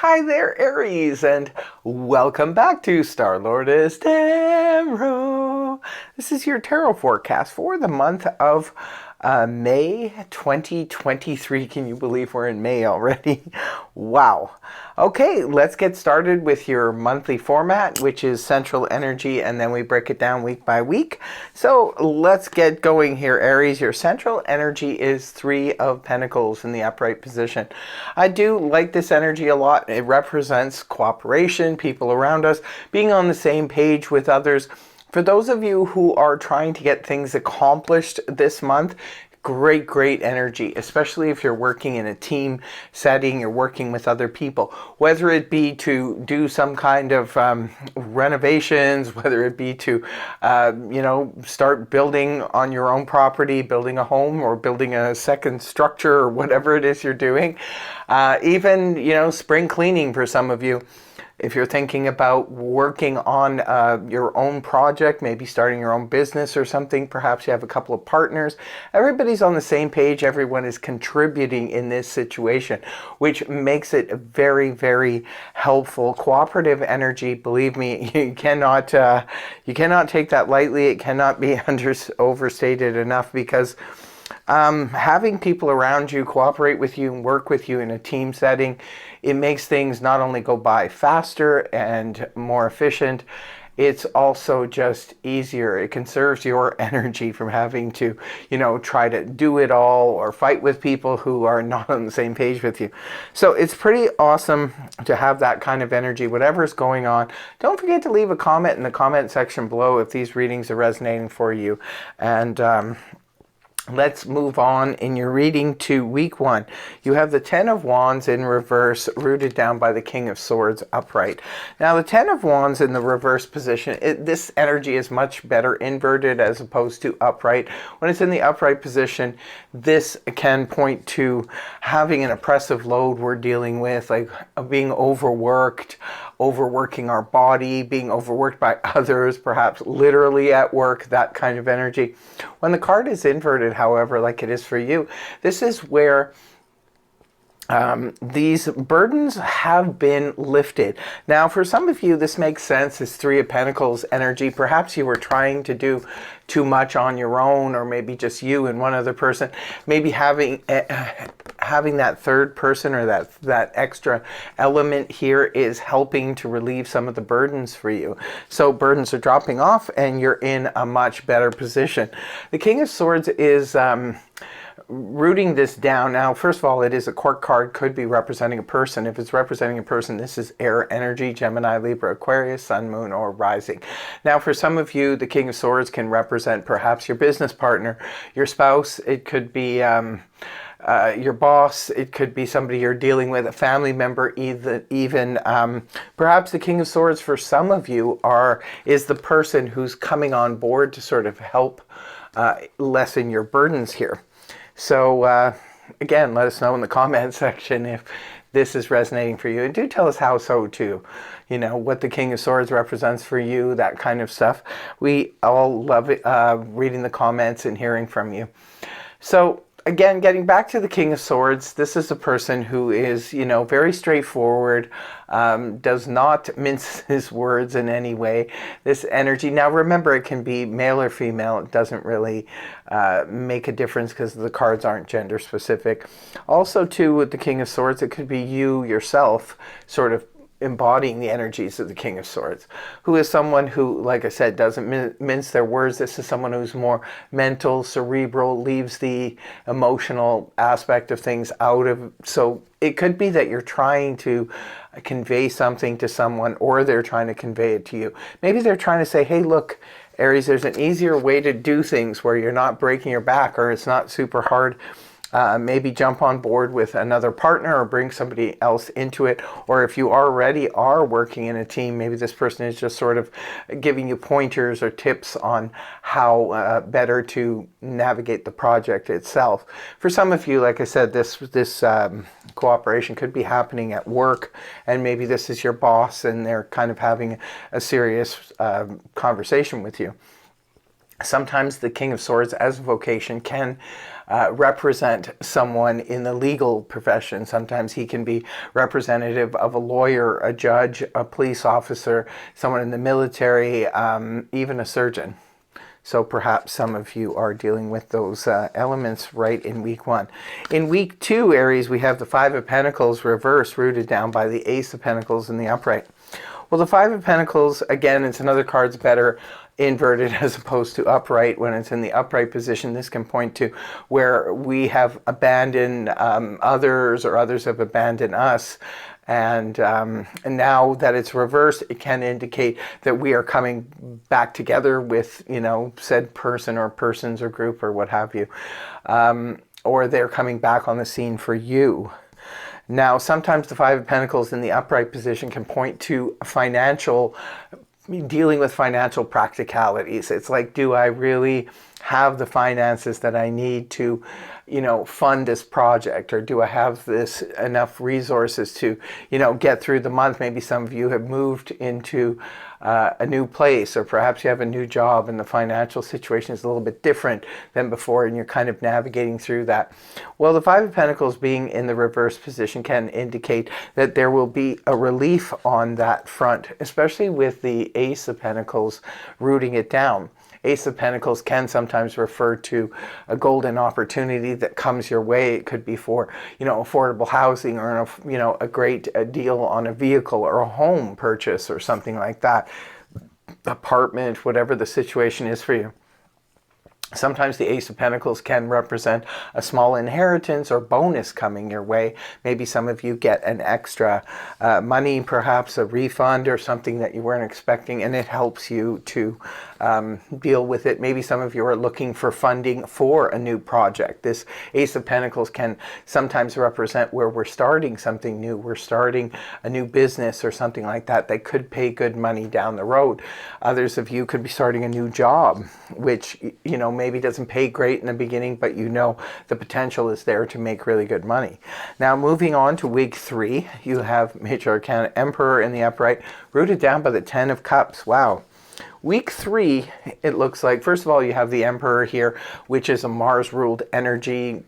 Hi there, Aries, and welcome back to Star-Lordess Tarot. This is your tarot forecast for the month of May 2023. Can you believe we're in May already? Wow. Okay, let's get started with your monthly format, which is central energy, and then we break it down week by week. So let's get going here, Aries. Your central energy is Three of Pentacles in the upright position. I do like this energy a lot. It represents cooperation, people around us, being on the same page with others. For those of you who are trying to get things accomplished this month, great energy, especially if you're working in a team setting, you're working with other people, whether it be to do some kind of renovations, whether it be to start building on your own property, building a home or building a second structure or whatever it is you're doing, even spring cleaning for some of you. If you're thinking about working on your own project, maybe starting your own business or something, perhaps you have a couple of partners, everybody's on the same page, everyone is contributing in this situation, which makes it very helpful. Cooperative energy, believe me, you cannot take that lightly. It cannot be overstated enough, because having people around you cooperate with you and work with you in a team setting, it makes things not only go by faster and more efficient, it's also just easier. It conserves your energy from having to, try to do it all or fight with people who are not on the same page with you. So it's pretty awesome to have that kind of energy, whatever's going on. Don't forget to leave a comment in the comment section below if these readings are resonating for you. And let's move on in your reading to week 1. You have the Ten of Wands in reverse, rooted down by the King of Swords upright. Now, the Ten of Wands in the reverse position, this energy is much better inverted as opposed to upright. When it's in the upright position, this can point to having an oppressive load we're dealing with, like being overworking our body, being overworked by others, perhaps literally at work, that kind of energy. When the card is inverted, however, like it is for you, this is where these burdens have been lifted. Now, for some of you, this makes sense. It's Three of Pentacles energy. Perhaps you were trying to do too much on your own, or maybe just you and one other person. Maybe having that third person or that extra element here is helping to relieve some of the burdens for you. So burdens are dropping off and you're in a much better position. The King of Swords is rooting this down. Now, first of all, it is a court card, could be representing a person. If it's representing a person, this is air energy, Gemini, Libra, Aquarius, Sun, Moon, or Rising. Now, for some of you, the King of Swords can represent perhaps your business partner, your spouse. It could be your boss. It could be somebody you're dealing with, a family member, even perhaps the King of Swords for some of you is the person who's coming on board to sort of help lessen your burdens here. So again, let us know in the comment section if this is resonating for you. And do tell us how so too. What the King of Swords represents for you, that kind of stuff. We all love it, reading the comments and hearing from you. So again, getting back to the King of Swords, this is a person who is, very straightforward, does not mince his words in any way. This energy, now remember, it can be male or female. It doesn't really make a difference because the cards aren't gender specific. Also, too, with the King of Swords, it could be you yourself sort of embodying the energies of the King of Swords, who is someone who, like I said, doesn't mince their words. This is someone who's more mental, cerebral, leaves the emotional aspect of things out of. So it could be that you're trying to convey something to someone, or they're trying to convey it to you. Maybe they're trying to say, hey, look, Aries, there's an easier way to do things where you're not breaking your back, or it's not super hard. Maybe jump on board with another partner or bring somebody else into it. Or if you already are working in a team, maybe this person is just sort of giving you pointers or tips on how better to navigate the project itself. For some of you, like I said, this cooperation could be happening at work, and maybe this is your boss and they're kind of having a serious conversation with you. Sometimes the King of Swords as a vocation can represent someone in the legal profession. Sometimes he can be representative of a lawyer, a judge, a police officer, someone in the military, even a surgeon. So perhaps some of you are dealing with those elements right in week 1. In week 2, Aries, we have the Five of Pentacles reversed, rooted down by the Ace of Pentacles in the upright. Well, the Five of Pentacles, again, it's another card's better inverted as opposed to upright. When it's in the upright position, this can point to where we have abandoned others, or others have abandoned us. And now that it's reversed, it can indicate that we are coming back together with, said person or persons or group or what have you. Or they're coming back on the scene for you. Now, sometimes the Five of Pentacles in the upright position can point to dealing with financial practicalities. It's like, do I really have the finances that I need to, fund this project? Or do I have enough resources to, get through the month? Maybe some of you have moved into a new place, or perhaps you have a new job and the financial situation is a little bit different than before and you're kind of navigating through that. Well, the Five of Pentacles being in the reverse position can indicate that there will be a relief on that front, especially with the Ace of Pentacles rooting it down. Ace of Pentacles can sometimes refer to a golden opportunity that comes your way. It could be for, affordable housing, or, a great deal on a vehicle or a home purchase or something like that. Apartment, whatever the situation is for you. Sometimes the Ace of Pentacles can represent a small inheritance or bonus coming your way. Maybe some of you get an extra money, perhaps a refund or something that you weren't expecting, and it helps you to deal with it. Maybe some of you are looking for funding for a new project. This Ace of Pentacles can sometimes represent where we're starting something new. We're starting a new business or something like that that could pay good money down the road. Others of you could be starting a new job, which, maybe doesn't pay great in the beginning, but the potential is there to make really good money. Now, moving on to week 3, you have Major Arcana Emperor in the upright, rooted down by the Ten of Cups. Wow. Week 3, it looks like, first of all, you have the Emperor here, which is a Mars-ruled energy,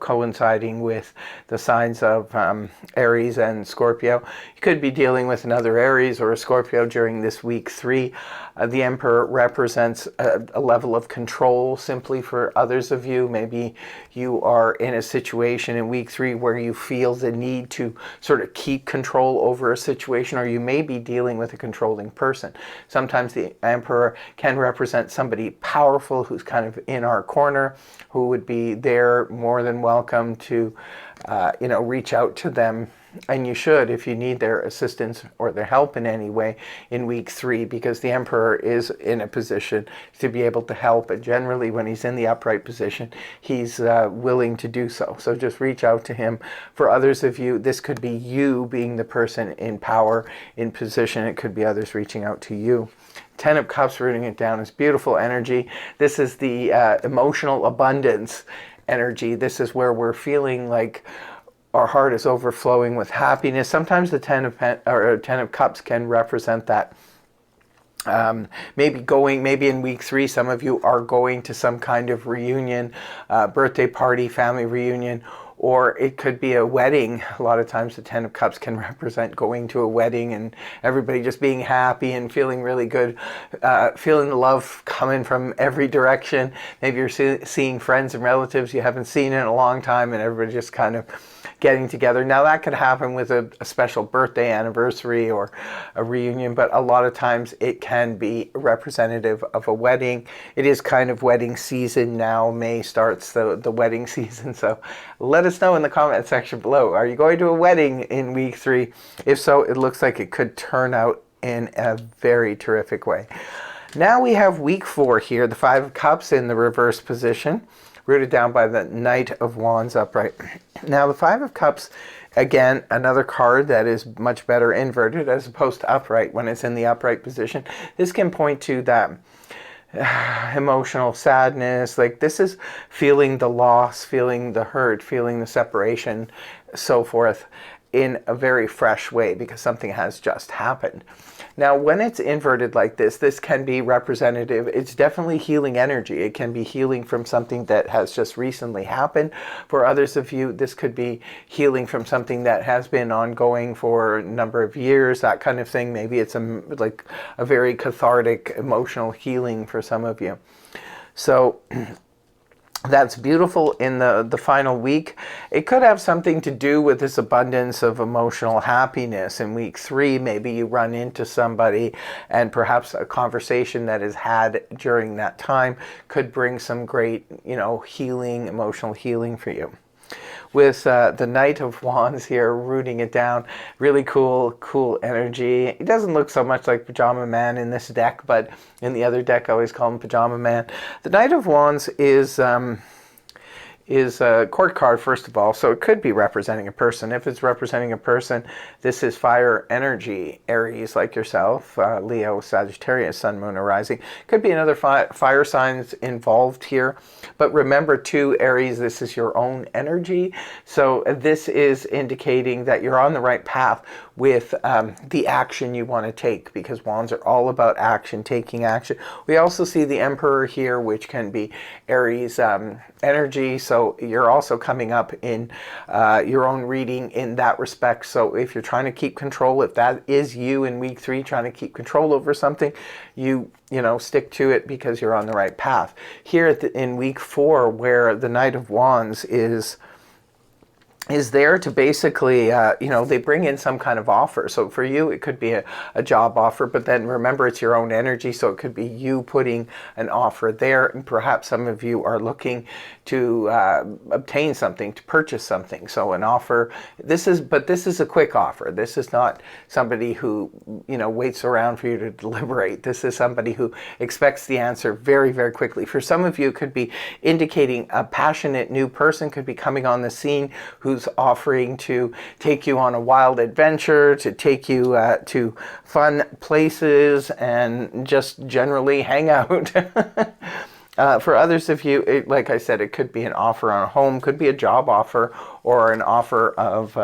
coinciding with the signs of Aries and Scorpio. You could be dealing with another Aries or a Scorpio during this week 3. The Emperor represents a level of control simply for others of you. Maybe you are in a situation in week 3 where you feel the need to sort of keep control over a situation, or you may be dealing with a controlling person. Sometimes the Emperor can represent somebody powerful who's kind of in our corner, who would be there more than welcome to, reach out to them. And you should, if you need their assistance or their help in any way in week 3, because the Emperor is in a position to be able to help. And generally, when he's in the upright position, he's willing to do so. So just reach out to him. For others of you, this could be you being the person in power, in position. It could be others reaching out to you. Ten of Cups rooting it down is beautiful energy. This is the emotional abundance energy. This is where we're feeling like our heart is overflowing with happiness. Sometimes the Ten of Cups can represent that. Maybe in week 3, some of you are going to some kind of reunion, birthday party, family reunion, or it could be a wedding. A lot of times the Ten of Cups can represent going to a wedding and everybody just being happy and feeling really good, feeling the love coming from every direction. Maybe you're seeing friends and relatives you haven't seen in a long time, and everybody just kind of getting together. Now, that could happen with a special birthday, anniversary, or a reunion, but a lot of times it can be representative of a wedding. It is kind of wedding season now. May starts the wedding season, so let us know in the comment section below. Are you going to a wedding in week 3? If so, it looks like it could turn out in a very terrific way. Now we have week 4 here, the Five of Cups in the reverse position, rooted down by the Knight of Wands upright. Now the Five of Cups, again, another card that is much better inverted as opposed to upright. When it's in the upright position, this can point to that emotional sadness. Like, this is feeling the loss, feeling the hurt, feeling the separation, so forth, in a very fresh way, because something has just happened. Now, when it's inverted like this can be representative. It's definitely healing energy. It can be healing from something that has just recently happened. For others of you, this could be healing from something that has been ongoing for a number of years, that kind of thing. Maybe it's like a very cathartic emotional healing for some of you. So that's beautiful in the final week. It could have something to do with this abundance of emotional happiness. In week 3, maybe you run into somebody and perhaps a conversation that is had during that time could bring some great, healing, emotional healing for you. With the Knight of Wands here, rooting it down. Really cool energy. It doesn't look so much like Pajama Man in this deck, but in the other deck I always call him Pajama Man. The Knight of Wands is a court card, first of all, so it could be representing a person. If it's representing a person, this is fire energy, Aries like yourself, Leo, Sagittarius, Sun, Moon, or Rising. Could be another fire signs involved here. But remember too, Aries, this is your own energy. So this is indicating that you're on the right path with the action you want to take, because wands are all about action, taking action. We also see the Emperor here, which can be Aries energy. So you're also coming up in your own reading in that respect. So if you're trying to keep control, if that is you in week 3 trying to keep control over something, you stick to it because you're on the right path. Here in week 4, where the Knight of Wands is there to basically, they bring in some kind of offer. So for you, it could be a job offer, but then remember, it's your own energy. So it could be you putting an offer there. And perhaps some of you are looking to obtain something, to purchase something. So an offer, this is a quick offer. This is not somebody who, waits around for you to deliberate. This is somebody who expects the answer very, very quickly. For some of you, it could be indicating a passionate new person could be coming on the scene who's offering to take you on a wild adventure, to take you to fun places and just generally hang out. For others of you, like I said, it could be an offer on a home, could be a job offer, or an offer of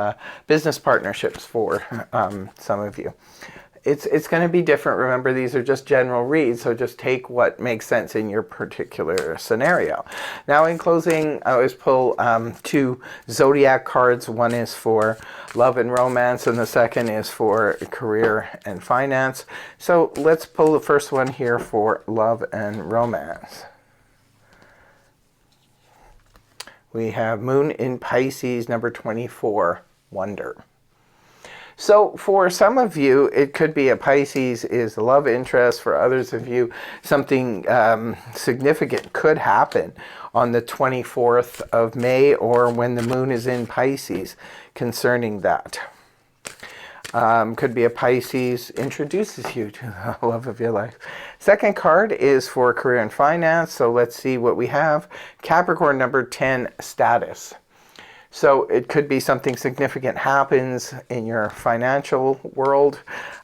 business partnerships for some of you. It's going to be different. Remember, these are just general reads, so just take what makes sense in your particular scenario. Now, in closing, I always pull 2 zodiac cards. One is for love and romance, and the second is for career and finance. So let's pull the first one here for love and romance. We have Moon in Pisces, number 24, Wonder. So for some of you, it could be a Pisces is a love interest. For others of you, something significant could happen on the 24th of May or when the moon is in Pisces concerning that. Could be a Pisces introduces you to the love of your life. Second card is for career and finance. So let's see what we have. Capricorn, number 10, status. So it could be something significant happens in your financial world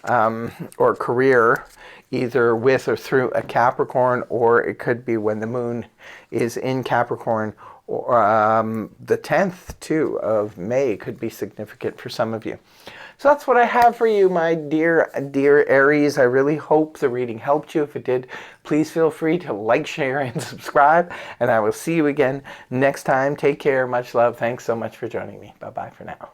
or career, either with or through a Capricorn, or it could be when the moon is in Capricorn. Or the 10th, too, of May could be significant for some of you. So that's what I have for you, my dear Aries. I really hope the reading helped you. If it did, please feel free to like, share, and subscribe. And I will see you again next time. Take care. Much love. Thanks so much for joining me. Bye-bye for now.